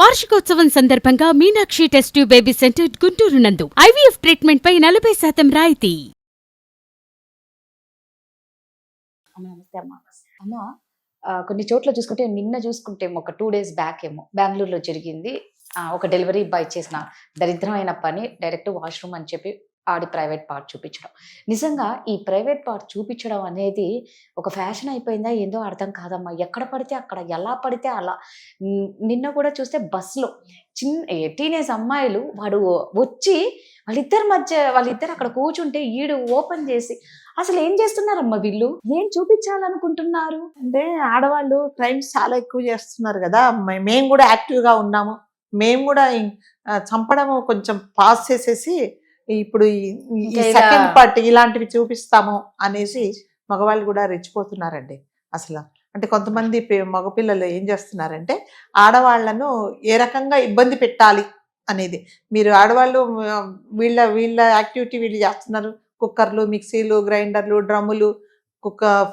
వార్షికోత్సవం సందర్భంగా Meenakshi test tube baby centre Guntur నందు ఐవీఎఫ్ ట్రీట్మెంట్ పై 40% రాయితీ. నమస్తే అమ్మ. అమ్మ, కొన్ని చోట్ల చూసుకుంటే నిన్న చూసుకుంటే ఒక 2 days బ్యాక్ ఏమో బెంగళూరులో జరిగింది. ఒక డెలివరీ బాయ్ చేసిన దరిద్రమైన పని డైరెక్ట్ వాష్రూమ్ అని చెప్పి ఆడి ప్రైవేట్ పార్ట్ చూపించడం. నిజంగా ఈ ప్రైవేట్ పార్ట్ చూపించడం అనేది ఒక ఫ్యాషన్ అయిపోయిందా ఏందో అర్థం కాదమ్మా. ఎక్కడ పడితే అక్కడ, ఎలా పడితే అలా. నిన్న కూడా చూస్తే బస్సులో టీనేజ్ అమ్మాయిలు వాడు వచ్చి వాళ్ళిద్దరు అక్కడ కూర్చుంటే ఈడు ఓపెన్ చేసి అసలు ఏం చేస్తున్నారమ్మా వీళ్ళు, ఏం చూపించాలనుకుంటున్నారు? అంటే ఆడవాళ్ళు క్రైమ్స్ చాలా ఎక్కువ చేస్తున్నారు కదా. మేము కూడా యాక్టివ్గా ఉన్నాము, మేము కూడా చంపడము కొంచెం పాస్ చేసేసి ఇప్పుడు ఈ సెకండ్ పార్ట్ ఇలాంటివి చూపిస్తాము అనేసి మగవాళ్ళు కూడా రెచ్చిపోతున్నారండి. అసలు అంటే కొంతమంది మగపిల్లలు ఏం చేస్తున్నారంటే ఆడవాళ్లను ఏ రకంగా ఇబ్బంది పెట్టాలి అనేది. మీరు ఆడవాళ్ళు వీళ్ళ యాక్టివిటీ వీళ్ళు చేస్తున్నారు. కుక్కర్లు, మిక్సీలు, గ్రైండర్లు, డ్రమ్ములు,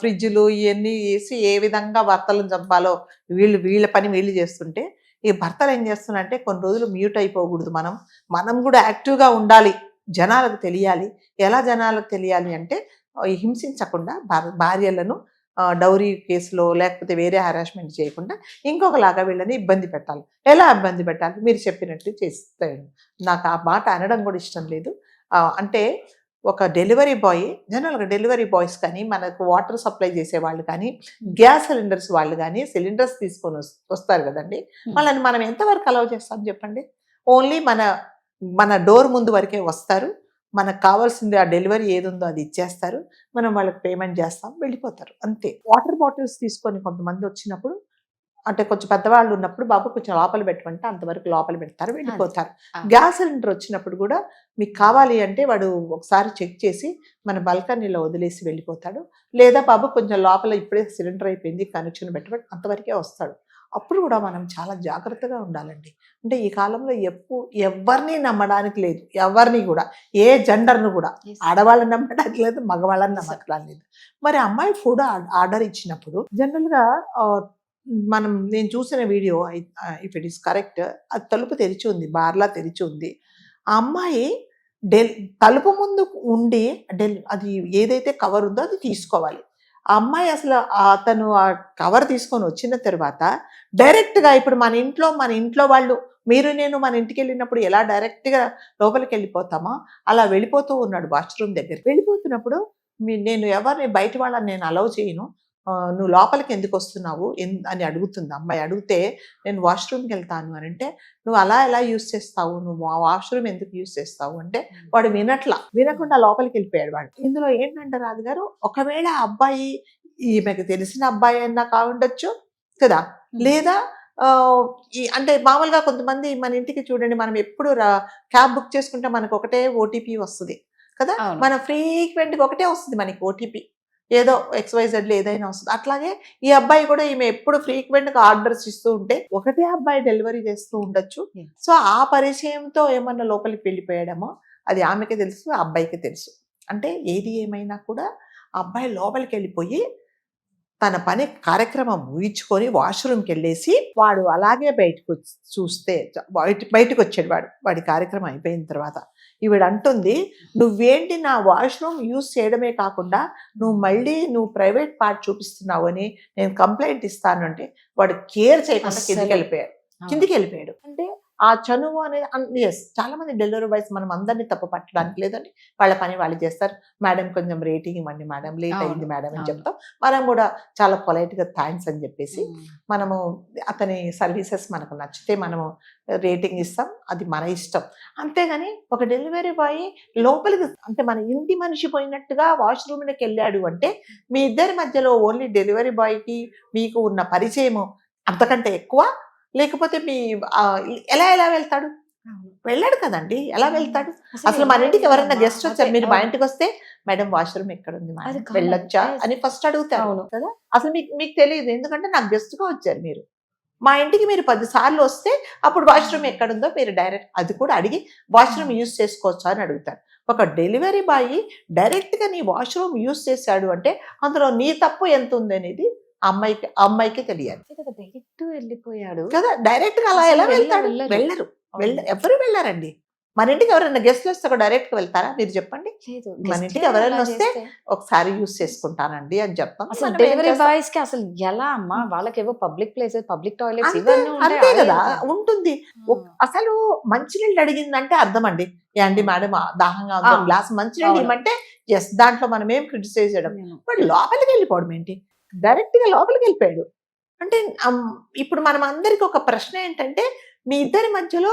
ఫ్రిడ్జ్లు ఇవన్నీ వేసి ఏ విధంగా భర్తలను చంపాలో వీళ్ళ పని వీళ్ళు చేస్తుంటే, ఈ భర్తలు ఏం చేస్తున్నారంటే కొన్ని రోజులు మ్యూట్ అయిపోకూడదు, మనం కూడా యాక్టివ్గా ఉండాలి, జనాలకు తెలియాలి. ఎలా జనాలకు తెలియాలి అంటే హింసించకుండా భార్యలను డౌరీ కేసులో లేకపోతే వేరే హరాస్మెంట్ చేయకుండా ఇంకొకలాగా వీళ్ళని ఇబ్బంది పెట్టాలి. ఎలా ఇబ్బంది పెట్టాలి? మీరు చెప్పినట్టు చేస్తాను. నాకు ఆ మాట అనడం కూడా ఇష్టం లేదు. అంటే ఒక డెలివరీ బాయ్, జనరల్గా డెలివరీ బాయ్స్ కానీ, మనకు వాటర్ సప్లై చేసే వాళ్ళు కానీ, గ్యాస్ సిలిండర్స్ వాళ్ళు కానీ సిలిండర్స్ తీసుకొని వస్తారు కదండి. వాళ్ళని మనం ఎంతవరకు అలౌ చేస్తాం చెప్పండి? ఓన్లీ మన డోర్ ముందు వరకే వస్తారు, మనకు కావాల్సింది ఆ డెలివరీ ఏది ఉందో అది ఇచ్చేస్తారు, మనం వాళ్ళకి పేమెంట్ చేస్తాం, వెళ్ళిపోతారు, అంతే. వాటర్ బాటిల్స్ తీసుకొని కొంతమంది వచ్చినప్పుడు, అంటే కొంచెం పెద్దవాళ్ళు ఉన్నప్పుడు బాబు కొంచెం లోపల పెట్టమంటే అంతవరకు లోపల పెడతారు, వెళ్ళిపోతారు. గ్యాస్ సిలిండర్ వచ్చినప్పుడు కూడా మీకు కావాలి అంటే వాడు ఒకసారి చెక్ చేసి మన బాల్కనీలో వదిలేసి వెళ్ళిపోతాడు. లేదా బాబు కొంచెం లోపల ఇప్పుడే సిలిండర్ అయిపోయింది కనెక్షన్ పెట్టబట్టి అంతవరకే వస్తాడు. అప్పుడు కూడా మనం చాలా జాగ్రత్తగా ఉండాలండి. అంటే ఈ కాలంలో ఎవరిని నమ్మడానికి లేదు, ఎవరిని కూడా, ఏ జెండర్ను కూడా. ఆడవాళ్ళని నమ్మడానికి లేదు, మగవాళ్ళని నమ్మకం లేదు. మరి అమ్మాయి ఫుడ్ ఆర్డర్ ఇచ్చినప్పుడు జనరల్గా నేను చూసిన video, if it is correct, అది తలుపు తెరిచి ఉంది, బార్లా తెరిచి ఉంది. ఆ అమ్మాయి తలుపు ముందు ఉండి అది ఏదైతే కవర్ ఉందో అది తీసుకోవాలి. ఆ అమ్మాయి అసలు అతను ఆ కవర్ తీసుకొని వచ్చిన తర్వాత డైరెక్ట్గా, ఇప్పుడు మన ఇంట్లో వాళ్ళు, నేను మన ఇంటికి వెళ్ళినప్పుడు ఎలా డైరెక్ట్గా లోపలికి వెళ్ళిపోతామో అలా వెళ్ళిపోతూ ఉన్నాడు వాష్రూమ్ దగ్గర. వెళ్ళిపోతున్నప్పుడు నేను ఎవరిని బయట వాళ్ళని నేను అలౌ చేయను, నువ్వు లోపలికి ఎందుకు వస్తున్నావు అని అడుగుతుంది అమ్మాయి. అడిగితే నేను వాష్రూమ్కి వెళ్తాను అని అంటే, నువ్వు అలా ఎలా యూజ్ చేస్తావు, నువ్వు వాష్రూమ్ ఎందుకు యూజ్ చేస్తావు అంటే వాడు వినకుండా లోపలికి వెళ్ళిపోయాడు వాడు. ఇందులో ఏంటంటే రాజుగారు, ఒకవేళ అబ్బాయి ఈమెకు తెలిసిన అబ్బాయి అన్నా కావుండొచ్చు కదా, లేదా అంటే మామూలుగా కొంతమంది మన ఇంటికి చూడండి, మనం ఎప్పుడు క్యాబ్ బుక్ చేసుకుంటే మనకు ఒకటే ఓటీపీ వస్తుంది కదా, మన ఫ్రీక్వెంట్గా ఒకటే వస్తుంది మనకి ఓటీపీ, ఏదో XYZలో ఏదైనా వస్తుంది. అట్లాగే ఈ అబ్బాయి కూడా ఈమె ఎప్పుడు ఫ్రీక్వెంట్గా ఆర్డర్స్ ఇస్తూ ఉంటే ఒకటే అబ్బాయి డెలివరీ చేస్తూ ఉండొచ్చు. సో ఆ పరిచయంతో ఏమన్నా లోపలికి వెళ్ళిపోయాడమో అది ఆమెకే తెలుసు, ఆ అబ్బాయికి తెలుసు. అంటే ఏది ఏమైనా కూడా ఆ అబ్బాయి లోపలికి వెళ్ళిపోయి తన పని కార్యక్రమం ముగించుకొని వాష్రూమ్కి వెళ్ళేసి వాడు అలాగే బయటకు వచ్చాడు. వాడి కార్యక్రమం అయిపోయిన తర్వాత ఈవిడ అంటుంది, నువ్వేంటి నా వాష్రూమ్ యూజ్ చేయడమే కాకుండా నువ్వు ప్రైవేట్ పార్ట్ చూపిస్తున్నావు అని నేను కంప్లైంట్ ఇస్తాను అంటే వాడు కేర్ చేయకుండా కిందికి వెళ్ళిపోయాడు. అంటే ఆ చనువు అనేది చాలా మంది డెలివరీ బాయ్స్, మనం అందరినీ తప్పు పట్టడానికి లేదండి, వాళ్ళ పని వాళ్ళు చేస్తారు. మేడం కొంచెం రేటింగ్ ఇవ్వండి మేడం, లేట్ అయింది మేడం అని చెప్తాం. మనం కూడా చాలా పొలైట్గా థ్యాంక్స్ అని చెప్పేసి మనము అతని సర్వీసెస్ మనకు నచ్చితే మనము రేటింగ్ ఇస్తాం, అది మన ఇష్టం. అంతేగాని ఒక డెలివరీ బాయ్ లోపలికి, అంటే మన ఇంటి మనిషి పోయినట్టుగా వాష్రూమ్లోకి వెళ్ళాడు అంటే మీ ఇద్దరి మధ్యలో ఓన్లీ డెలివరీ బాయ్కి మీకు ఉన్న పరిచయము అంతకంటే ఎక్కువ, లేకపోతే ఎలా వెళ్తాడు? వెళ్ళాడు కదండి, ఎలా వెళ్తాడు? అసలు మన ఇంటికి ఎవరైనా గెస్ట్ వచ్చారు, మీరు మా ఇంటికి వస్తే మేడం వాష్రూమ్ ఎక్కడ ఉంది, వెళ్ళొచ్చా అని ఫస్ట్ అడుగుతారు కదా. అసలు మీకు తెలియదు, ఎందుకంటే నాకు గెస్ట్గా వచ్చారు మీరు, మా ఇంటికి మీరు 10 సార్లు వస్తే అప్పుడు వాష్రూమ్ ఎక్కడుందో మీరు డైరెక్ట్ అది కూడా అడిగి వాష్రూమ్ యూజ్ చేసుకోవచ్చా అని అడుగుతారు. ఒక డెలివరీ బాయ్ డైరెక్ట్గా నీ వాష్రూమ్ యూజ్ చేశాడు అంటే అందులో నీ తప్పు ఎంత ఉంది అనేది ఆ అమ్మాయికి తెలియాలి డైరెక్ట్ వెళ్ళిపోయాడు కదా. డైరెక్ట్ గా అలా అసలు ఎలా వెళ్తాడు? వెళ్ళరు. ఎవరు వెళ్ళారండి. మన ఇంటికి ఎవరైనా గెస్ట్లు వస్తే డైరెక్ట్ గా వెళ్తారా మీరు చెప్పండి? లేదు మన guest ఇంటికి ఎవరైనా అలా వస్తే చేస్తే ఒకసారి యూస్ చేసుకుంటానండి అని చెప్తాం. అసలు మనం ఏం డెలివరీ చేస్తాం? బాయ్స్ కి అసలు ఎలా అమ్మా వాళ్ళకేవో పబ్లిక్ ప్లేసెస్ పబ్లిక్ టాయిలెట్స్ అంతే ఇవన్నీ ఉంటాయి అంతే అదే కదా ఎంత? ఉంటుంది. అసలు మంచినీళ్ళు అడిగిందంటే అర్థం అండి. యాండి మేడం దాహంగా ఉంది, ఆ. గ్లాస్ మంచినీళ్ళు అవును. ఇవ్వమంటే ఎస్, దాంట్లో మనం ఏం క్రిటిసైజ్ చేయడం. నేను. వాడు లోపలికి వెళ్ళిపోవడం ఏంటి? డైరెక్ట్ గా లోపలికి వెళ్ళిపోయాడు అంటే ఇప్పుడు మనం అందరికి ఒక ప్రశ్న ఏంటంటే, మీ ఇద్దరి మధ్యలో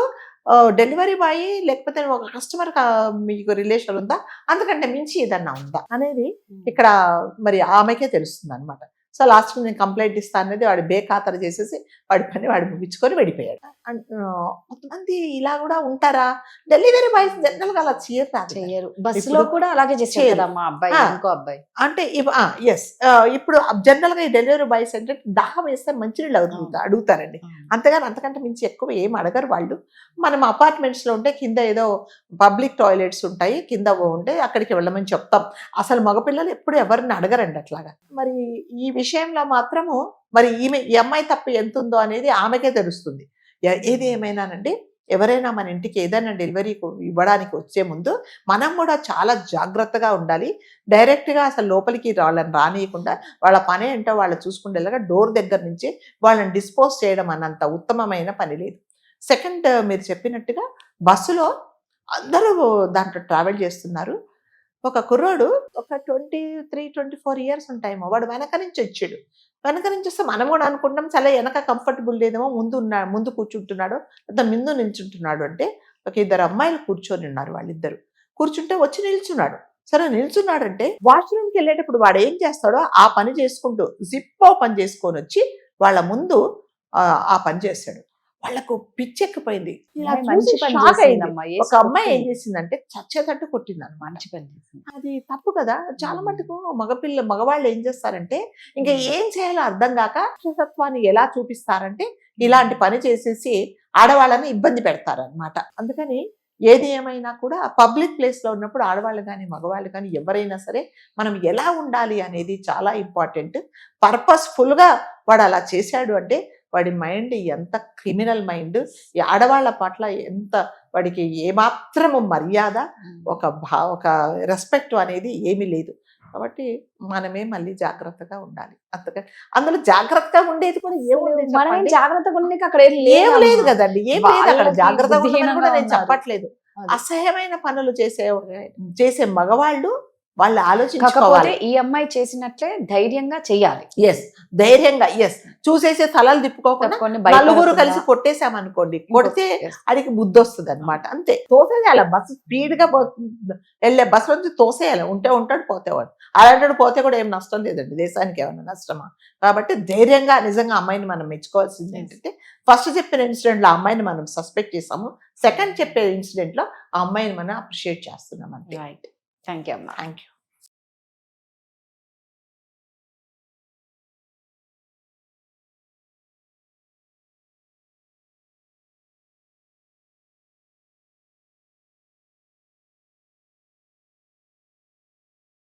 డెలివరీ బాయ్ లేకపోతే ఒక కస్టమర్ మీకు రిలేషన్ ఉందా, అంతకంటే మించి ఏదన్నా ఉందా అనేది ఇక్కడ మరి ఆమెకే తెలుస్తుంది అనమాట. సో లాస్ట్ నేను కంప్లైంట్ ఇస్తా అనేది వాడు బేఖాతరు చేసేసి వాడి పని వాడు ముగించుకొని వెళ్ళిపోయాడు. కొంతమంది ఇలా కూడా ఉంటారా? డెలివరీ బాయ్స్ జనరల్ గా అలా చెయ్యరు. బస్సులో కూడా అలాగే చేశారు చేయరు. కదా మా అబ్బాయి ఆ. ఇంకో అబ్బాయి. అంటే ఎస్ ఇప్పుడు జనరల్ గా ఈ డెలివరీ బాయ్స్ అంటే దాహం వేస్తే మంచినీళ్ళు అడుగుతారండి. అంతకంటే మించి ఎక్కువ ఏం అడగరు వాళ్ళు. మనం అపార్ట్మెంట్స్ లో ఉంటే కింద ఏదో పబ్లిక్ టాయిలెట్స్ ఉంటాయి, కింద ఉంటే అక్కడికి వెళ్ళమని చెప్తాం. అసలు మగపిల్లలు ఎప్పుడు ఎవరిని అడగరండి అట్లాగా. మరి ఈ విషయంలో మాత్రము మరి ఈ అమ్మాయి తప్పు ఎంత ఉందో అనేది ఆమెకే తెలుస్తుంది. ఏది ఏమైనానండి, ఎవరైనా మన ఇంటికి ఏదైనా డెలివరీ ఇవ్వడానికి వచ్చే ముందు మనం కూడా చాలా జాగ్రత్తగా ఉండాలి. డైరెక్ట్గా అసలు లోపలికి వాళ్ళని రానియకుండా వాళ్ళ పని ఏంటో వాళ్ళు చూసుకుంటేలాగా డోర్ దగ్గర నుంచి వాళ్ళని డిస్పోజ్ చేయడం అన్నంత ఉత్తమమైన పని లేదు. సెకండ్, మీరు చెప్పినట్టుగా బస్సులో అందరూ దాంట్లో ట్రావెల్ చేస్తున్నారు. ఒక కుర్రోడు ఒక 23-24 ఇయర్స్ ఉంటాయేమో, వాడు వెనక నుంచి వచ్చాడు. వెనక నుంచి వస్తే మనం కూడా అనుకుంటాం చాలా వెనక కంఫర్టబుల్ లేదేమో, ముందు కూర్చుంటున్నాడు లేదా ముందు నిల్చుంటున్నాడు అంటే ఒక 2 అమ్మాయిలు కూర్చొని ఉన్నారు. వాళ్ళిద్దరు కూర్చుంటే వచ్చి నిల్చున్నాడు. సరే నిల్చున్నాడంటే వాష్రూమ్కి వెళ్ళేటప్పుడు వాడు ఏం చేస్తాడో ఆ పని చేసుకుంటూ జిప్ ఓపెన్ చేసుకొని వచ్చి వాళ్ళ ముందు ఆ పని చేశాడు. వాళ్ళకు పిచ్చెక్కిపోయింది. ఇలా మంచి చూసి పని షాక్ అయింది. చేసిందమ్మా. ఒక అమ్మాయి ఏం చేసిందంటే చచ్చేటట్టు కొట్టింది అనమాట. మంచి పని చేసింది. అది తప్పు కదా. చాలా మటుకు మగవాళ్ళు ఏం చేస్తారంటే ఇంకా ఏం చేయాలో అర్థం కాక రాక్షసత్వాన్ని ఎలా చూపిస్తారంటే ఇలాంటి పని చేసేసి ఆడవాళ్ళని ఇబ్బంది పెడతారనమాట. అందుకని ఏది ఏమైనా కూడా పబ్లిక్ ప్లేస్ లో ఉన్నప్పుడు ఆడవాళ్ళు కానీ మగవాళ్ళు కానీ ఎవరైనా సరే మనం ఎలా ఉండాలి అనేది చాలా ఇంపార్టెంట్. పర్పస్ఫుల్ గా వాడు అలా చేశాడు అంటే వాడి మైండ్ ఎంత క్రిమినల్ మైండ్, ఈ ఆడవాళ్ళ పట్ల ఎంత వాడికి ఏమాత్రము మర్యాద, ఒక రెస్పెక్ట్ అనేది ఏమీ లేదు. కాబట్టి మనమే మళ్ళీ జాగ్రత్తగా ఉండాలి. అందులో జాగ్రత్తగా ఉండేది కూడా ఏముంది మనం ఏం చెప్పండి? జాగ్రత్తగా ఉండేది అక్కడ ఏం ఏం లేదు లేదమ్మా. కదండి, ఏం లేదు అక్కడ. వాళ్ళకి జాగ్రత్తగా ఉండమని కూడా బుద్ధిహీనంగా నేను ఉన్నారు. చెప్పట్లేదు. అది. అసహ్యమైన పనులు చేసే మగవాళ్ళు వాళ్ళు కాకపోతే ఆలోచించుకోవాలి. ఈ అమ్మాయి చేసినట్లే ధైర్యంగా చెయ్యాలి. ఎస్, ధైర్యంగా చూసేసే తలలు తిప్పుకోకుండా తప్పుకొని నలుగురు భయపడకుండా. కలిసి కొట్టేశామనుకోండి, కొడితే Yes. అడిగి బుద్ధి వస్తుంది అనమాట. అంతే, తోసేయాలి. బస్సు స్పీడ్ గా వెళ్ళే బస్సు నుంచి తోసేయాలి. ఉంటే ఉంటాడు, పోతేవాడు. అలాంటి పోతే కూడా ఏం నష్టం లేదండి, దేశానికి ఏమైనా నష్టమా? కాబట్టి ధైర్యంగా నిజంగా అమ్మాయిని మనం మెచ్చుకోవాల్సింది ఏంటంటే, ఫస్ట్ చెప్పిన ఇన్సిడెంట్ లో అమ్మాయిని మనం సస్పెక్ట్ చేసాము, సెకండ్ చెప్పే ఇన్సిడెంట్ లో ఆ అమ్మాయిని మనం అప్రిషియేట్ చేస్తున్నాం అంతే. రైట్. థ్యాంక్ యూ అమ్మా. Thank you.